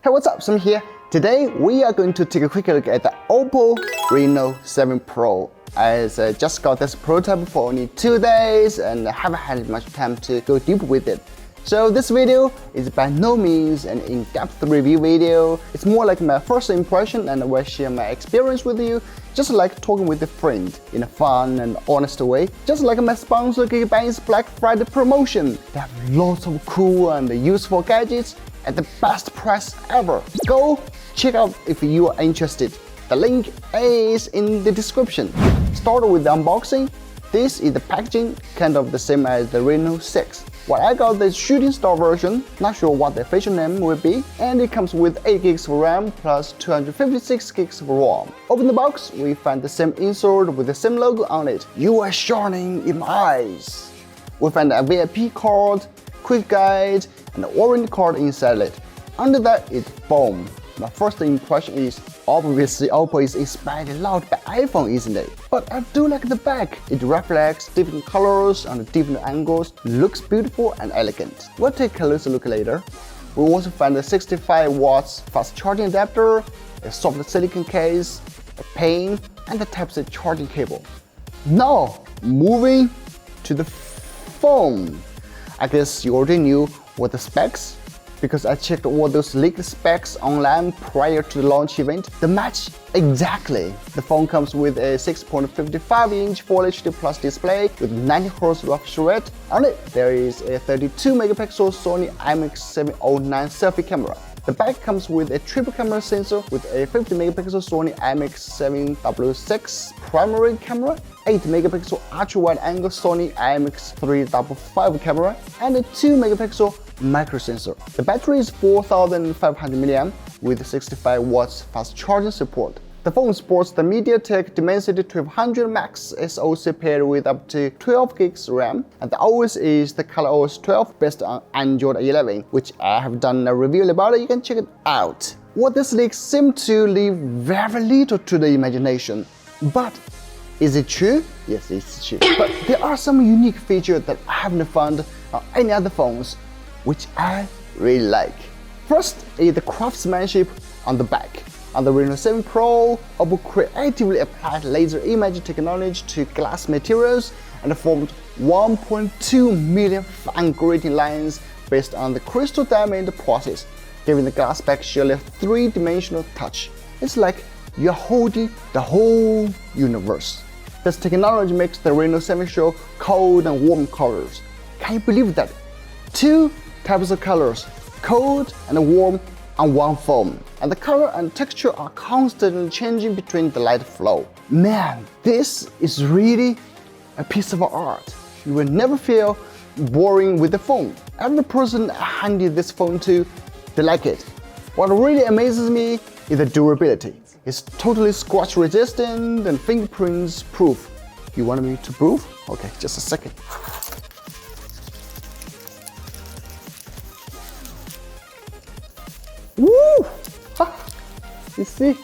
Hey, what's up? Sam here. Today we are going to take a quick look at the Oppo Reno 7 Pro. I just got this prototype for only 2 days and I haven't had much time to go deep with it. So this video is by no means an in-depth review video. It's more like my first impression and I will share my experience with you, just like talking with a friend in a fun and honest way. Just like my sponsor Geekbank's Black Friday promotion. They have lots of cool and useful gadgets at the best price ever. Go check out if you are interested. The link is in the description. Start with the unboxing. This is the packaging, kind of the same as the Reno 6. Well, I got the shooting star version, not sure what the official name will be, and it comes with 8 gigs of RAM plus 256 gigs of ROM. Open the box, we find the same insert with the same logo on it. You are shining in my eyes. We find a VIP card, quick guide, and an orange card inside it. Under that, it's boom. My first impression is obviously Oppo is inspired a lot by iPhone, isn't it? But I do like the back. It reflects different colors and different angles, looks beautiful and elegant. We'll take a closer look later. We also find a 65 watts fast charging adapter, a soft silicone case, a pen, and a Type-C charging cable. Now, moving to the phone. I guess you already knew what the specs, because I checked all those leaked specs online prior to the launch event. They match exactly. The phone comes with a 6.55-inch Full HD Plus display with 90Hz refresh rate. On it, there is a 32-megapixel Sony IMX709 selfie camera. The back comes with a triple camera sensor with a 50-megapixel Sony IMX7W6 primary camera, 8-megapixel ultra-wide-angle Sony IMX355 camera, and a 2-megapixel micro sensor. The battery is 4500 mAh with 65 watts fast charging support. The phone sports the MediaTek Dimensity 1200 Max SoC paired with up to 12 gigs RAM, and the OS is the ColorOS 12 based on Android 11, which I have done a review about it. You can check it out. What this leak seemed to leave very little to the imagination, but is it true? Yes, it's true. But there are some unique features that I haven't found on any other phones, which I really like. First is the craftsmanship on the back. On the Reno 7 Pro, Oppo creatively applied laser imaging technology to glass materials and formed 1.2 million fine grading lines based on the crystal diamond process, giving the glass back surely a 3-dimensional touch. It's like you're holding the whole universe. This technology makes the Reno 7 show cold and warm colors. Can you believe that? 2 types of colors, cold and warm, on one phone, and the color and texture are constantly changing between the light flow. Man, this is really a piece of art. You will never feel boring with the phone. Every person I handed this phone to, they like it. What really amazes me is the durability. It's totally scratch resistant and fingerprints proof. You want me to prove? Okay, just a second. Woo! You see?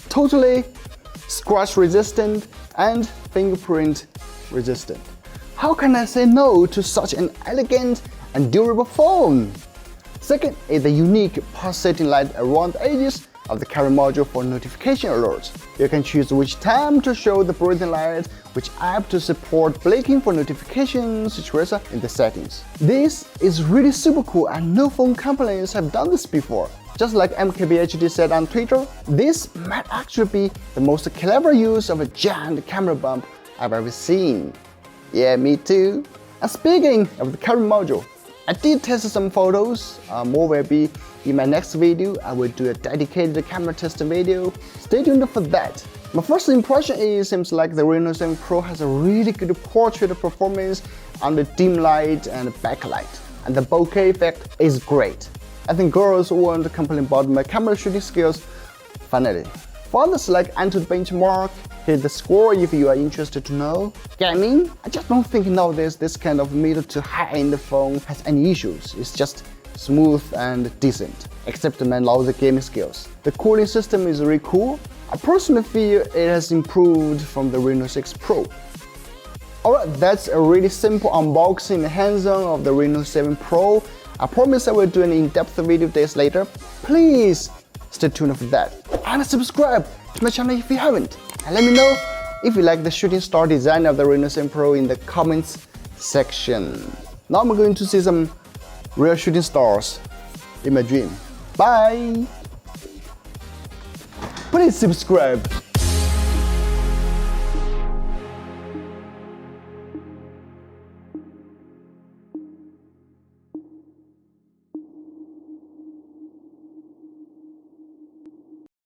Totally scratch resistant and fingerprint resistant. How can I say no to such an elegant and durable phone? Second is the unique pulsating light around the edges of the camera module for notification alerts. You can choose which time to show the blinking light, which app to support blinking for notifications, etc. in the settings. This is really super cool and no phone companies have done this before. Just like MKBHD said on Twitter, this might actually be the most clever use of a giant camera bump I've ever seen. Yeah, me too. And speaking of the camera module, I did test some photos. More will be in my next video. I will do a dedicated camera testing video. Stay tuned for that. My first impression is it seems like the Reno 7 Pro has a really good portrait performance under dim light and backlight, and the bokeh effect is great. I think girls who want to complain about my camera shooting skills, finally. For others like Antutu benchmark, hit the score if you are interested to know. Gaming, I just don't think nowadays this kind of middle to high-end phone has any issues. It's just smooth and decent, except my lousy gaming skills. The cooling system is really cool. I personally feel it has improved from the Reno 6 Pro. Alright, that's a really simple unboxing and hands-on of the Reno 7 Pro. I promise I will do an in-depth video days later. please stay tuned for that. And subscribe to my channel if you haven't. And let me know if you like the shooting star design of the Reno 7 Pro in the comments section. Now I'm going to see some real shooting stars in my dream. Bye! Please subscribe.